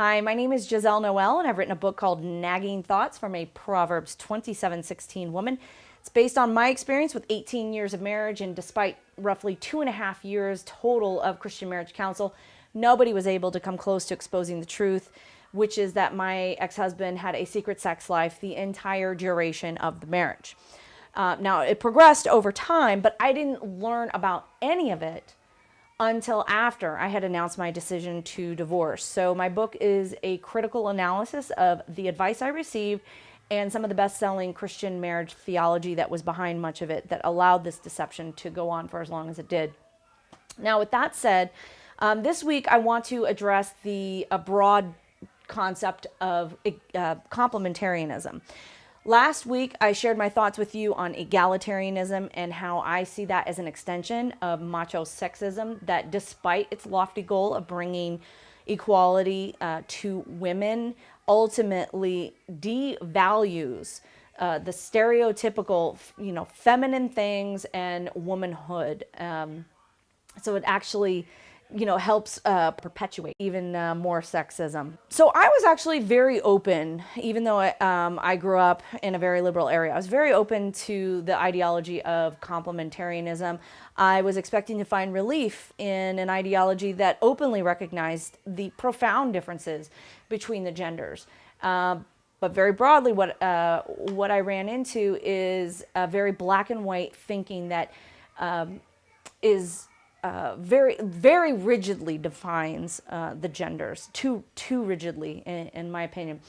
Hi, my name is Giselle Noel, and I've written a book called Nagging Thoughts from a Proverbs 27:16 woman. It's based on my experience with 18 years of marriage, and despite roughly 2.5 years total of Christian marriage counsel, nobody was able to come close to exposing the truth, which is that my ex-husband had a secret sex life the entire duration of the marriage. Now, it progressed over time, but I didn't learn about any of it until after I had announced my decision to divorce. So my book is a critical analysis of the advice I received and some of the best-selling Christian marriage theology that was behind much of it that allowed this deception to go on for as long as it did. Now, with that said, this week I want to address the broad concept of complementarianism. Last week, I shared my thoughts with you on egalitarianism and how I see that as an extension of macho sexism that, despite its lofty goal of bringing equality to women, ultimately devalues the stereotypical, feminine things and womanhood. So it actually helps perpetuate even more sexism. So I was actually very open, even though I grew up in a very liberal area. I was very open to the ideology of complementarianism. I was expecting to find relief in an ideology that openly recognized the profound differences between the genders. But very broadly, what I ran into is a very black and white thinking that is very, very rigidly defines the genders, too rigidly, in my opinion.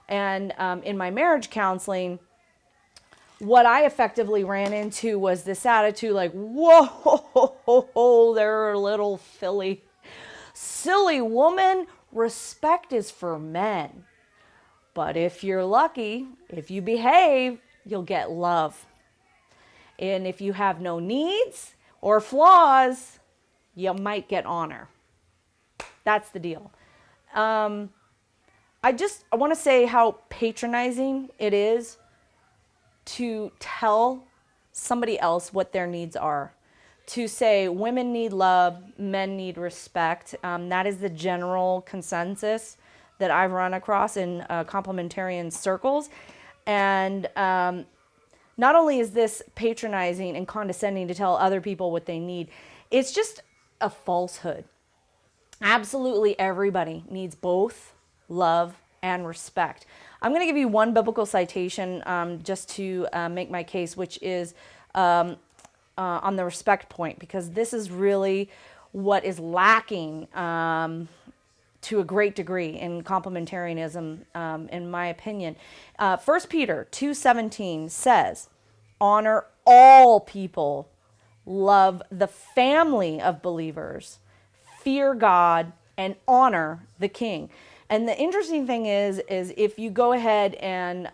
And in my marriage counseling, what I effectively ran into was this attitude like, whoa, they're a little silly woman. Respect is for men. But if you're lucky, if you behave, you'll get love. And if you have no needs or flaws, you might get honor. That's the deal. I want to say how patronizing it is to tell somebody else what their needs are. To say women need love, men need respect. That is the general consensus that I've run across in complementarian circles. And not only is this patronizing and condescending to tell other people what they need, it's just a falsehood. Absolutely everybody needs both love and respect. I'm going to give you one biblical citation just to make my case, which is on the respect point, because this is really what is lacking to a great degree in complementarianism, in my opinion. 1 Peter 2:17 says, honor all people, love the family of believers, fear God, and honor the king. And the interesting thing is if you go ahead and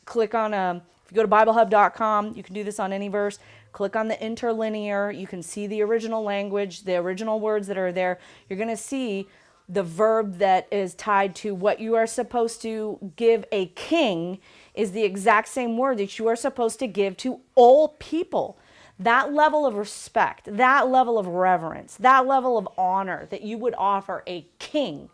click on if you go to BibleHub.com, you can do this on any verse, click on the interlinear, you can see the original language, the original words that are there. You're going to see the verb that is tied to what you are supposed to give a king is the exact same word that you are supposed to give to all people. That level of respect, that level of reverence, that level of honor that you would offer a king,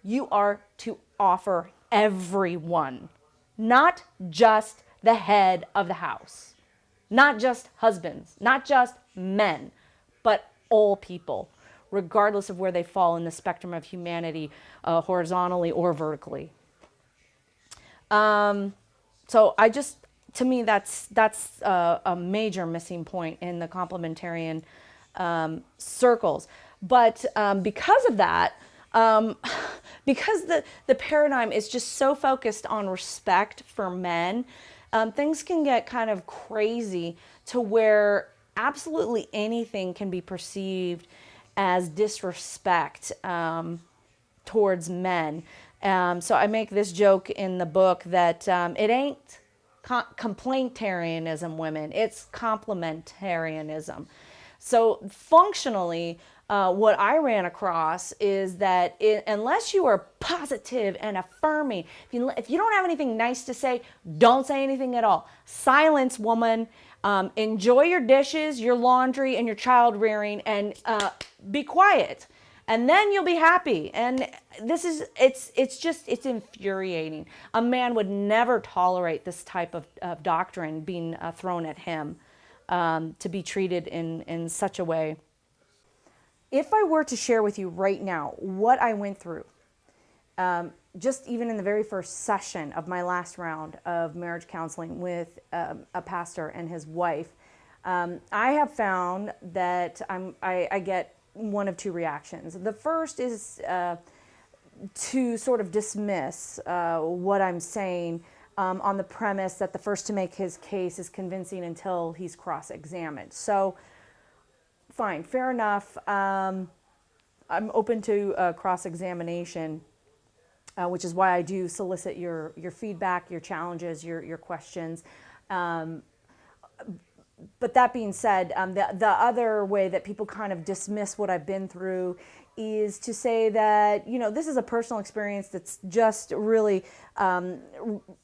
you are to offer everyone, not just the head of the house, not just husbands, not just men, but all people, regardless of where they fall in the spectrum of humanity, horizontally or vertically. To me, that's a major missing point in the complementarian circles. But because of that, because the paradigm is just so focused on respect for men, things can get kind of crazy to where absolutely anything can be perceived as disrespect towards men. So I make this joke in the book that it ain't complementarianism, women. It's complementarianism. So functionally, what I ran across is that unless you are positive and affirming, if you don't have anything nice to say, don't say anything at all. Silence, woman. Enjoy your dishes, your laundry, and your child rearing, and be quiet. and then you'll be happy. And it's infuriating. A man would never tolerate this type of doctrine being thrown at him, to be treated in such a way. If I were to share with you right now what I went through, just even in the very first session of my last round of marriage counseling with a pastor and his wife, I have found that I get one of two reactions. The first is to sort of dismiss what I'm saying, on the premise that the first to make his case is convincing until he's cross-examined. So, fine, fair enough. I'm open to cross-examination, which is why I do solicit your feedback, your challenges, your questions. But that being said, the other way that people kind of dismiss what I've been through is to say that, this is a personal experience that's just really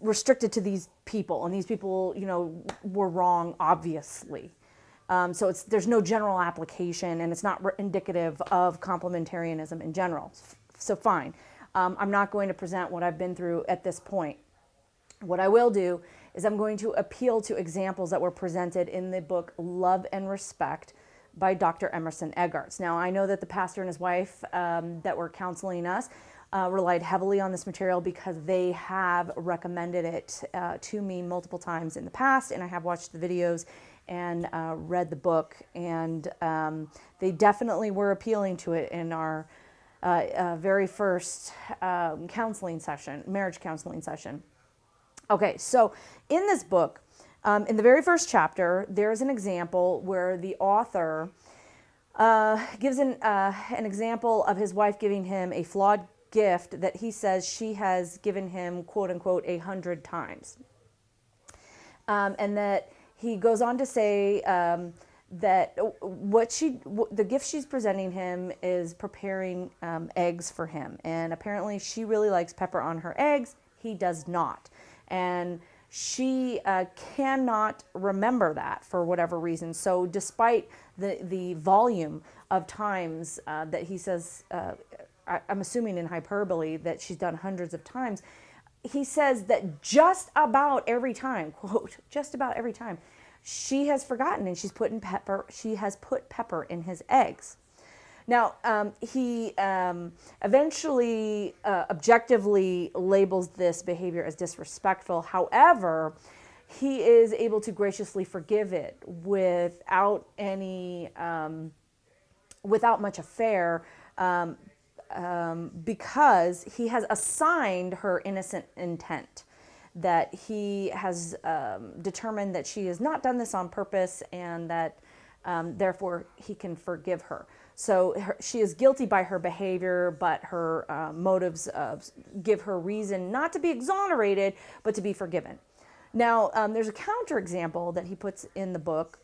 restricted to these people. And these people, were wrong, obviously. So there's no general application, and it's not indicative of complementarianism in general. So fine. I'm not going to present what I've been through at this point. What I will do is I'm going to appeal to examples that were presented in the book Love and Respect by Dr. Emerson Eggers. Now, I know that the pastor and his wife that were counseling us relied heavily on this material because they have recommended it to me multiple times in the past, and I have watched the videos and read the book, and they definitely were appealing to it in our very first counseling session, marriage counseling session. Okay, so in this book, in the very first chapter, there's an example where the author gives an example of his wife giving him a flawed gift that he says she has given him, quote unquote, 100 times. And that he goes on to say that the gift she's presenting him is preparing eggs for him. And apparently she really likes pepper on her eggs. He does not. And she cannot remember that for whatever reason. So despite the volume of times that he says, I'm assuming in hyperbole, that she's done hundreds of times, he says that just about every time, quote, just about every time, she has forgotten and she has put pepper in his eggs. Now, he eventually objectively labels this behavior as disrespectful. However, he is able to graciously forgive it without much affair, because he has assigned her innocent intent, that he has determined that she has not done this on purpose, and that therefore he can forgive her. So she is guilty by her behavior, but her motives give her reason not to be exonerated, but to be forgiven. Now, there's a counterexample that he puts in the book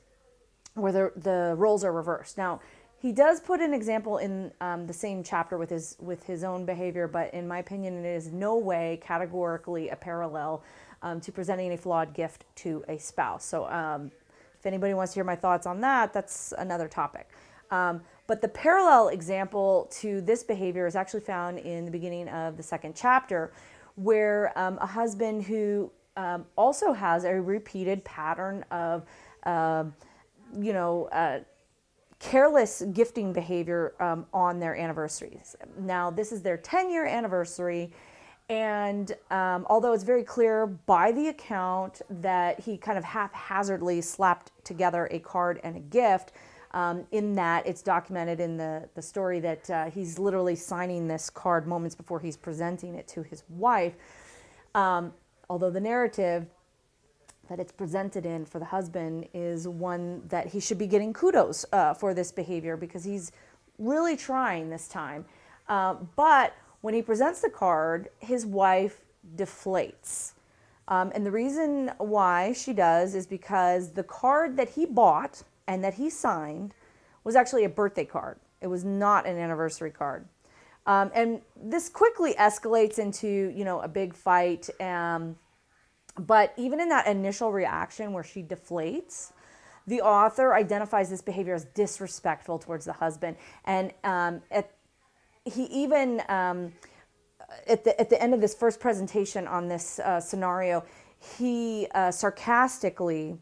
where the roles are reversed. Now, he does put an example in the same chapter with his own behavior, but in my opinion, it is no way categorically a parallel to presenting a flawed gift to a spouse. So if anybody wants to hear my thoughts on that, that's another topic. But the parallel example to this behavior is actually found in the beginning of the second chapter, where a husband who also has a repeated pattern of, careless gifting behavior on their anniversaries. Now, this is their 10-year anniversary, and although it's very clear by the account that he kind of haphazardly slapped together a card and a gift, in that it's documented in the story that he's literally signing this card moments before he's presenting it to his wife. Although the narrative that it's presented in for the husband is one that he should be getting kudos for this behavior, because he's really trying this time. But when he presents the card, his wife deflates. And the reason why she does is because the card that he bought and that he signed was actually a birthday card. It was not an anniversary card. And this quickly escalates into, a big fight. But even in that initial reaction where she deflates, the author identifies this behavior as disrespectful towards the husband. And he even, at the end of this first presentation on this scenario, he sarcastically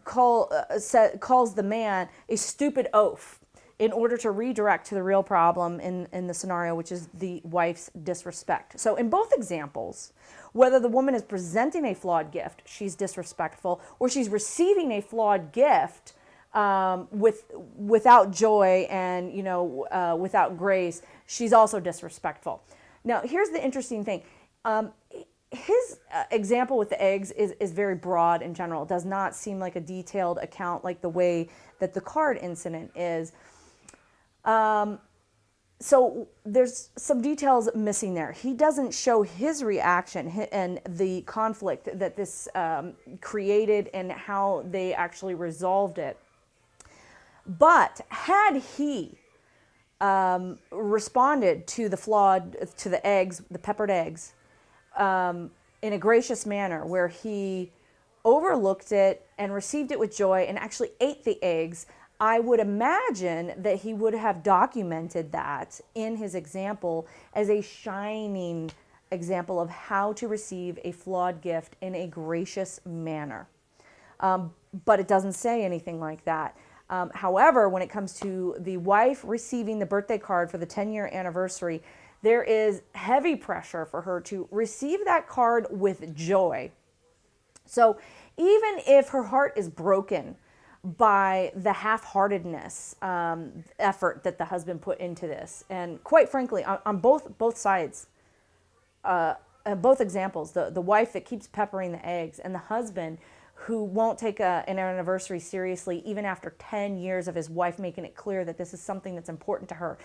calls the man a stupid oaf in order to redirect to the real problem in the scenario, which is the wife's disrespect. So in both examples, whether the woman is presenting a flawed gift, she's disrespectful, or she's receiving a flawed gift without joy and without grace, she's also disrespectful. Now, here's the interesting thing. His example with the eggs is very broad in general. It does not seem like a detailed account like the way that the card incident is. So there's some details missing there. He doesn't show his reaction and the conflict that this created and how they actually resolved it. But had he responded to the eggs, the peppered eggs, in a gracious manner, where he overlooked it and received it with joy and actually ate the eggs, I would imagine that he would have documented that in his example as a shining example of how to receive a flawed gift in a gracious manner. But it doesn't say anything like that. However, when it comes to the wife receiving the birthday card for the 10-year anniversary, there is heavy pressure for her to receive that card with joy. So even if her heart is broken by the half-heartedness effort that the husband put into this, and quite frankly, on both sides, both examples, the wife that keeps peppering the eggs and the husband who won't take an anniversary seriously even after 10 years of his wife making it clear that this is something that's important to her.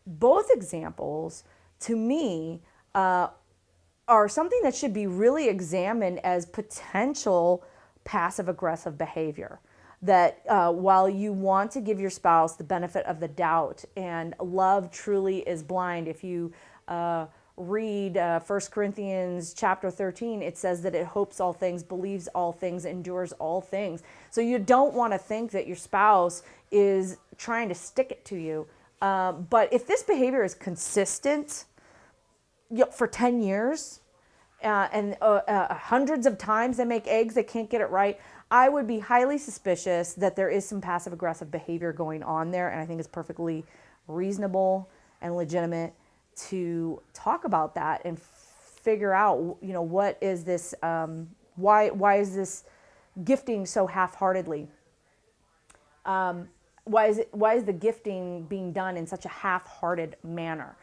Both examples, to me, are something that should be really examined as potential passive-aggressive behavior. That while you want to give your spouse the benefit of the doubt, and love truly is blind, if you read 1 Corinthians chapter 13, it says that it hopes all things, believes all things, endures all things. So you don't want to think that your spouse is trying to stick it to you. But if this behavior is consistent for 10 years and hundreds of times they make eggs, they can't get it right, I would be highly suspicious that there is some passive-aggressive behavior going on there, and I think it's perfectly reasonable and legitimate to talk about that and figure out, what is this, why is this gifting so half-heartedly? Why is the gifting being done in such a half-hearted manner?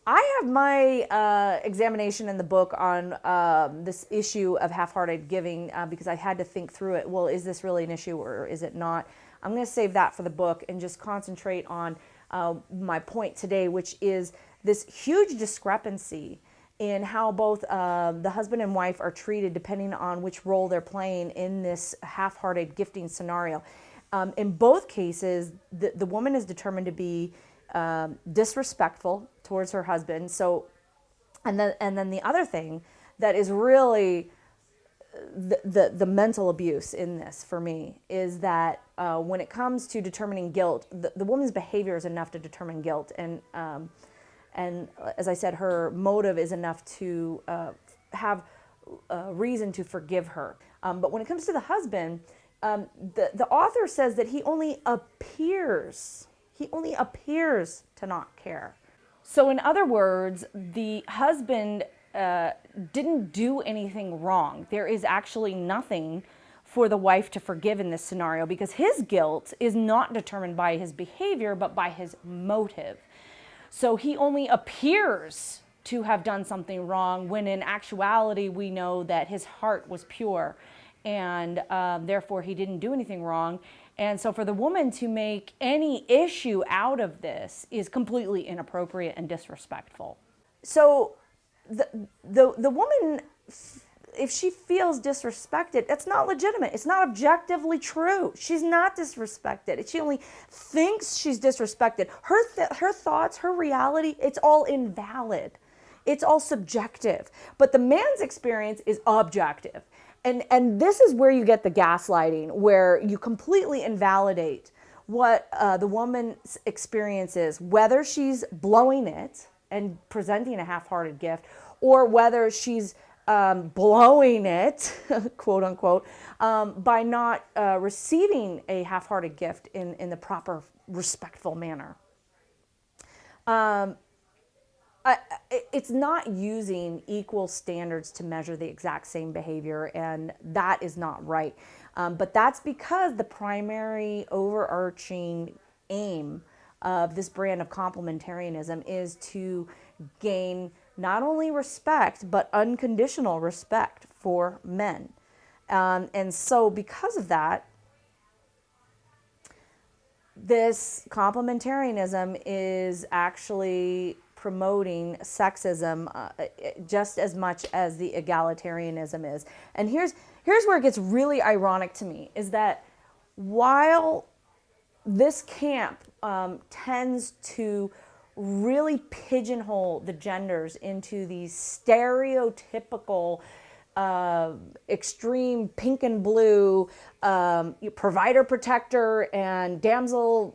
I have my examination in the book on this issue of half-hearted giving because I had to think through it. Well, is this really an issue or is it not? I'm going to save that for the book and just concentrate on my point today, which is this huge discrepancy in how both the husband and wife are treated depending on which role they're playing in this half-hearted gifting scenario. In both cases, the woman is determined to be disrespectful towards her husband. So, and then the other thing that is really the mental abuse in this for me is that when it comes to determining guilt, the woman's behavior is enough to determine guilt, and as I said, her motive is enough to have reason to forgive her. But when it comes to the husband, the author says that he only appears to not care. So in other words, the husband didn't do anything wrong. There is actually nothing for the wife to forgive in this scenario because his guilt is not determined by his behavior, but by his motive. So he only appears to have done something wrong when in actuality we know that his heart was pure and therefore he didn't do anything wrong. And so for the woman to make any issue out of this is completely inappropriate and disrespectful. So the woman, if she feels disrespected, that's not legitimate. It's not objectively true. She's not disrespected. She only thinks she's disrespected. Her thoughts, her reality, it's all invalid. It's all subjective. But the man's experience is objective. And this is where you get the gaslighting, where you completely invalidate what the woman's experience is, whether she's blowing it and presenting a half-hearted gift, or whether she's blowing it, quote unquote, by not receiving a half-hearted gift in the proper, respectful manner. It's not using equal standards to measure the exact same behavior, and that is not right. But that's because the primary overarching aim of this brand of complementarianism is to gain not only respect, but unconditional respect for men. And so because of that, this complementarianism is actually promoting sexism just as much as the egalitarianism is. And here's where it gets really ironic to me, is that while this camp tends to really pigeonhole the genders into these stereotypical extreme pink and blue provider, protector, and damsel,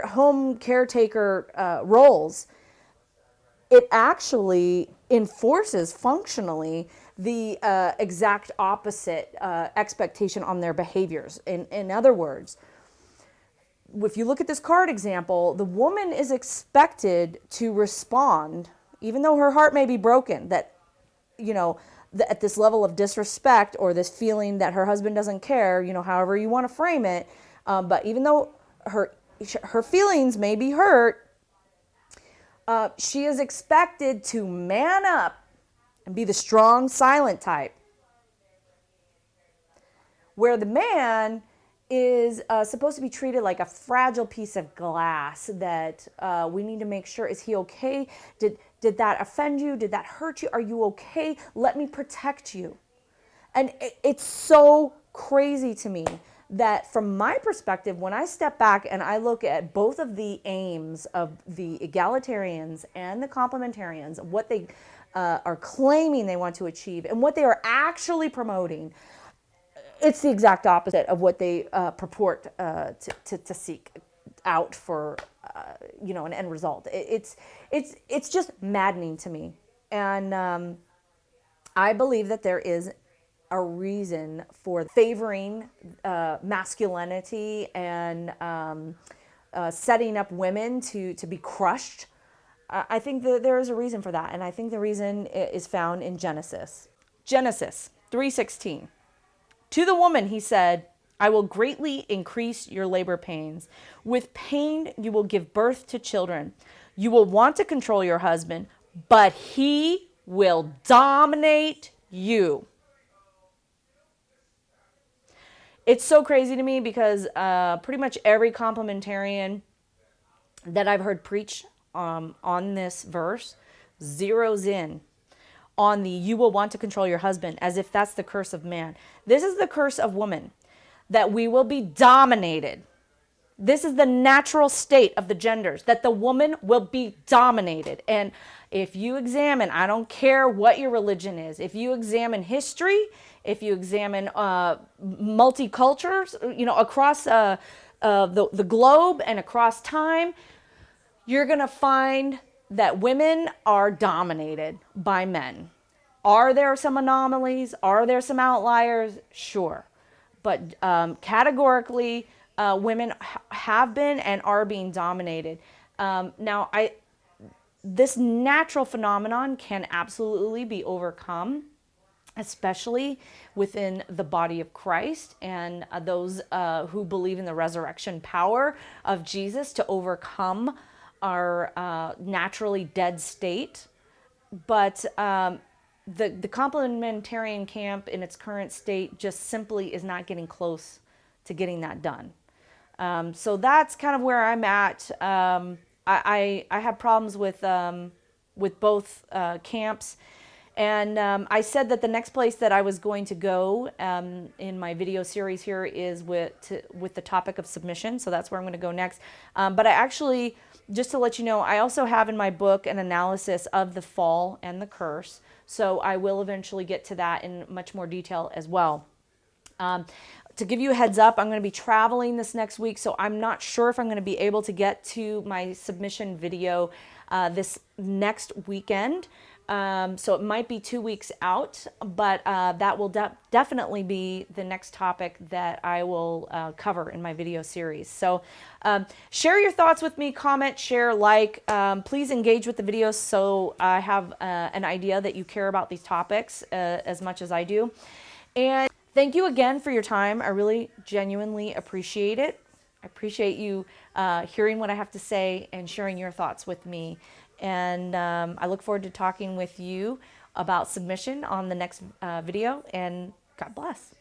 home caretaker roles, it actually enforces functionally the exact opposite expectation on their behaviors. In other words, if you look at this card example, the woman is expected to respond, even though her heart may be broken, that, at this level of disrespect or this feeling that her husband doesn't care, however you want to frame it. But even though her feelings may be hurt, she is expected to man up and be the strong, silent type. Where the man is supposed to be treated like a fragile piece of glass that we need to make sure, is he okay? Did that offend you? Did that hurt you? Are you okay? Let me protect you. And it's so crazy to me that from my perspective, when I step back and I look at both of the aims of the egalitarians and the complementarians, what they are claiming they want to achieve and what they are actually promoting, it's the exact opposite of what they purport to seek out for, an end result. It's just maddening to me. And I believe that there is a reason for favoring masculinity and setting up women to be crushed. I think that there is a reason for that. And I think the reason is found in Genesis. Genesis 3:16. To the woman, he said, I will greatly increase your labor pains. With pain, you will give birth to children. You will want to control your husband, but he will dominate you. It's so crazy to me because pretty much every complementarian that I've heard preach on this verse zeroes in on the you will want to control your husband, as if that's the curse of man. This is the curse of woman, that we will be dominated. This is the natural state of the genders, that the woman will be dominated. And if you examine, I don't care what your religion is, if you examine history, if you examine multicultures, across the globe and across time, you're going to find that women are dominated by men. Are there some anomalies? Are there some outliers? Sure. But categorically, women have been and are being dominated. Now, this natural phenomenon can absolutely be overcome, especially within the body of Christ and those who believe in the resurrection power of Jesus to overcome our naturally dead state. But the complementarian camp in its current state just simply is not getting close to getting that done. So that's kind of where I'm at. I have problems with both camps. And I said that the next place that I was going to go in my video series here is with the topic of submission. So that's where I'm going to go next. But I actually, just to let you know, I also have in my book an analysis of the fall and the curse. So I will eventually get to that in much more detail as well. to give you a heads up, I'm going to be traveling this next week, so I'm not sure if I'm going to be able to get to my submission video this next weekend. So it might be 2 weeks out, but that will definitely be the next topic that I will cover in my video series. So share your thoughts with me, comment, share, like. Please engage with the videos so I have an idea that you care about these topics as much as I do. And thank you again for your time. I really genuinely appreciate it. I appreciate you hearing what I have to say and sharing your thoughts with me. And I look forward to talking with you about submission on the next video, and God bless.